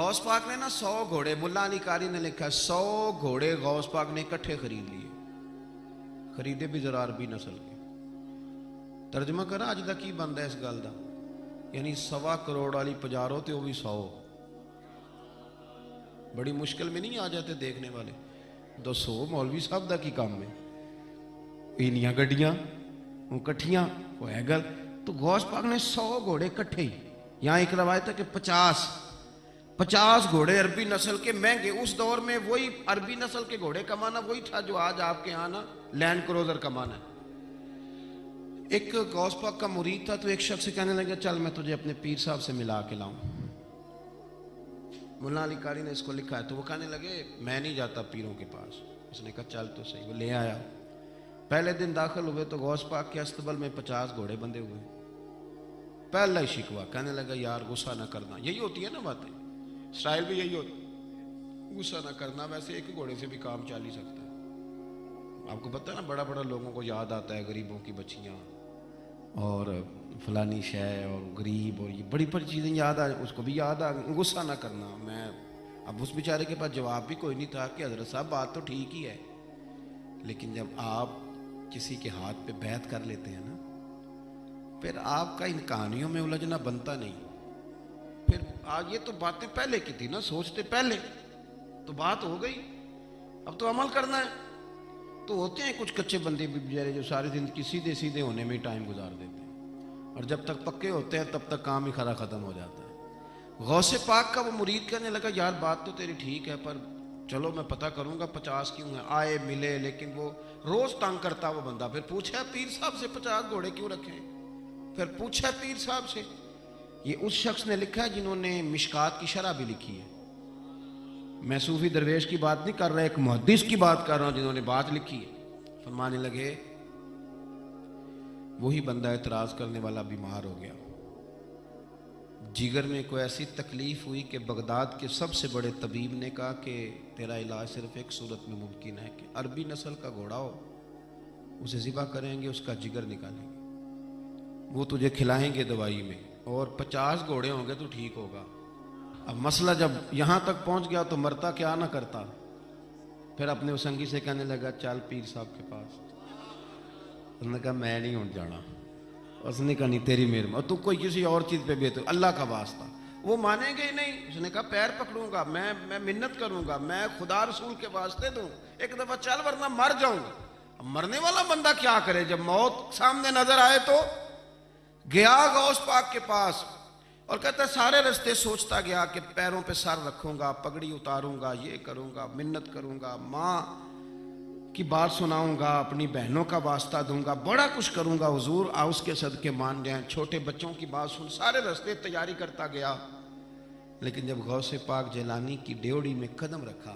गौस पाक ने ना 100 घोड़े, मुल्ला अली कारी ने लिखा 100 घोड़े गौस पाक ने इकट्ठे खरीद लिए, खरीदे भी जरा अरबी नस्ल के। तर्जमा करा अज तक की बनता है इस गल का, यानी 1.25 करोड़ वाली पजारो तो भी 100। बड़ी मुश्किल में नहीं आ जाते देखने वाले। दसो मौलवी साहब का की काम है, इनिया गड्डियां कट्ठियां वो है गल। तो गौस पाक ने 100 घोड़े इकट्ठे ही, यहाँ एक रवायत है कि 50 घोड़े अरबी नस्ल के महंगे। उस दौर में वही अरबी नस्ल के घोड़े कमाना वही था जो आज आपके यहाँ ना लैंड क्रूजर कमाना है। एक गौस पाक का मुरीद था, तो एक शख्स से कहने लगा चल मैं तुझे अपने पीर साहब से मिला के लाऊं। मुल्ला अली कारी ने इसको लिखा है। तो वो कहने लगे मैं नहीं जाता पीरों के पास। उसने कहा चल तो सही। वो ले आया। पहले दिन दाखिल हुए तो गौस पाक के अस्तबल में 50 घोड़े बंधे हुए। पहला ही शिकवा, कहने लगा यार गुस्सा ना करना। यही होती है ना बातें, स्टाइल भी यही होती, गुस्सा ना करना। वैसे एक घोड़े से भी काम चल ही सकता है। आपको पता है ना, बड़ा बड़ा लोगों को याद आता है गरीबों की बच्चियाँ और फलानी शय और गरीब और ये बड़ी बड़ी चीज़ें याद आ, उसको भी याद आ। गुस्सा ना करना। मैं अब उस बेचारे के पास जवाब भी कोई नहीं था कि हजरत साहब बात तो ठीक ही है, लेकिन जब आप किसी के हाथ पे बैत कर लेते हैं ना, फिर आपका इन कहानियों में उलझना बनता नहीं। फिर आज ये तो बातें पहले की थी ना, सोचते पहले तो बात हो गई, अब तो अमल करना है। तो होते हैं कुछ कच्चे बंदे भी बेचारे जो सारी जिंदगी सीधे सीधे होने में ही टाइम गुजार देते हैं, और जब तक पक्के होते हैं तब तक काम ही खरा ख़त्म हो जाता है। गौसे पाक का वो मुरीद कहने लगा यार बात तो तेरी ठीक है, पर चलो मैं पता करूंगा 50 क्यों है। आए मिले, लेकिन वो रोज तंग करता वो बंदा। फिर पूछा पीर साहब से 50 घोड़े क्यों रखे। फिर पूछा पीर साहब से। ये उस शख्स ने लिखा है जिन्होंने मिशकात की शरह भी लिखी है। मैं सूफी दरवेश की बात नहीं कर रहा, एक मुहद्दिस की बात कर रहा हूं जिन्होंने बात लिखी है। फरमाने लगे वही बंदा एतराज करने वाला बीमार हो गया, जिगर में कोई ऐसी तकलीफ हुई कि बगदाद के सबसे बड़े तबीब ने कहा कि तेरा इलाज सिर्फ एक सूरत में मुमकिन है कि अरबी नस्ल का घोड़ा हो, उसे ज़िबा करेंगे, उसका जिगर निकालेंगे, वो तुझे खिलाएंगे दवाई में, और 50 घोड़े होंगे तो ठीक होगा। अब मसला जब यहाँ तक पहुँच गया तो मरता क्या ना करता। फिर अपने उस संगी से कहने लगा चल पीर साहब के पास। उसने कहा मैं नहीं उठ जाना। उसने कहा नहीं तेरी मेहरबानी, तू कोई किसी और चीज़ पे भी, तो अल्लाह का वास्ता। वो मानेंगे ही नहीं। उसने कहा पैर पकड़ूंगा, मैं मिन्नत करूंगा, मैं खुदा रसूल के वास्ते दूं, एक दफा चल वरना मर जाऊंगा। अब मरने वाला बंदा क्या करे जब मौत सामने नजर आए। तो गया गौस पाक के पास और कहता सारे रास्ते सोचता गया कि पैरों पे सर रखूंगा, पगड़ी उतारूंगा, ये करूंगा, मिन्नत करूंगा, माँ की बात सुनाऊंगा, अपनी बहनों का वास्ता दूंगा, बड़ा कुछ करूंगा, हुजूर आ उसके सदके मान जाए, छोटे बच्चों की बात सुन। सारे रास्ते तैयारी करता गया, लेकिन जब गौसे पाक जिलानी की ड्योढ़ी में कदम रखा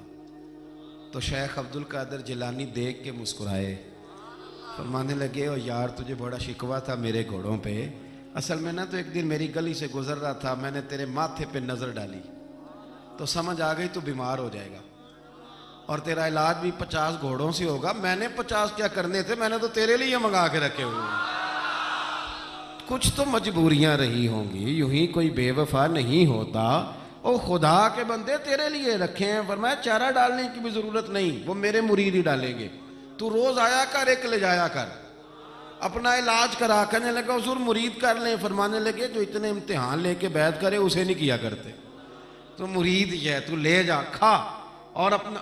तो शेख अब्दुल कादिर जिलानी देख के मुस्कुराए। फरमाने लगे ओ यार तुझे बड़ा शिकवा था मेरे घोड़ों पे। असल में ना तो एक दिन मेरी गली से गुजर रहा था, मैंने तेरे माथे पे नजर डाली तो समझ आ गई तू बीमार हो जाएगा, और तेरा इलाज भी 50 घोड़ों से होगा। मैंने 50 क्या करने थे, मैंने तो तेरे लिए मंगा के रखे हुए। कुछ तो मजबूरियां रही होंगी, यूं ही कोई बेवफा नहीं होता। ओ खुदा के बंदे तेरे लिए रखे हैं। फरमाया चारा डालने की भी जरूरत नहीं, वो मेरे मुरीद ही डालेंगे। तू रोज आया कर, एक ले जाया कर, अपना इलाज करा। कहने लगा हुजूर मुरीद कर ले। फरमाने लगे जो इतने इम्तिहान लेके बैत करे उसे नहीं किया करते। तो मुरीद ही है, तू ले जा खा। और अपना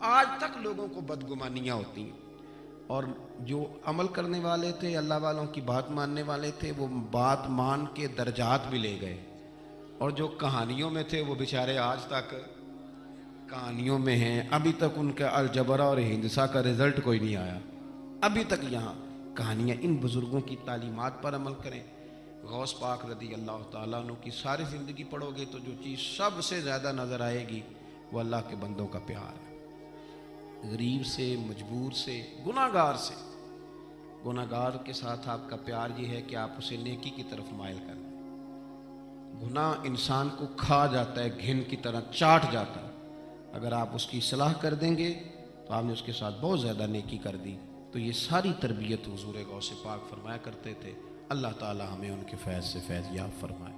आज तक लोगों को बदगुमानियाँ होती हैं, और जो अमल करने वाले थे, अल्लाह वालों की बात मानने वाले थे, वो बात मान के दर्जात भी ले गए, और जो कहानियों में थे वो बेचारे आज तक कहानियों में हैं। अभी तक उनका अलजबरा और हिंदसा का रिजल्ट कोई नहीं आया। अभी तक यहाँ कहानियाँ। इन बुजुर्गों की तालीमात पर अमल करें। गौस पाक रदी अल्लाह ताला अन्हु की सारी ज़िंदगी पढ़ोगे तो जो चीज़ सबसे ज़्यादा नज़र आएगी वो अल्लाह के बंदों का प्यार है। गरीब से, मजबूर से, गुनाहगार से। गुनाहगार के साथ आपका प्यार ये है कि आप उसे नेकी की तरफ माइल कर दें। गुनाह इंसान को खा जाता है, घिन की तरह चाट जाता है। अगर आप उसकी सलाह कर देंगे तो आपने उसके साथ बहुत ज़्यादा नेकी कर दी। तो ये सारी तरबियत हुजूर गौसे पाक फरमाया करते थे। अल्लाह ताला हमें उनके फैज़ से फैज़ याब फरमाए।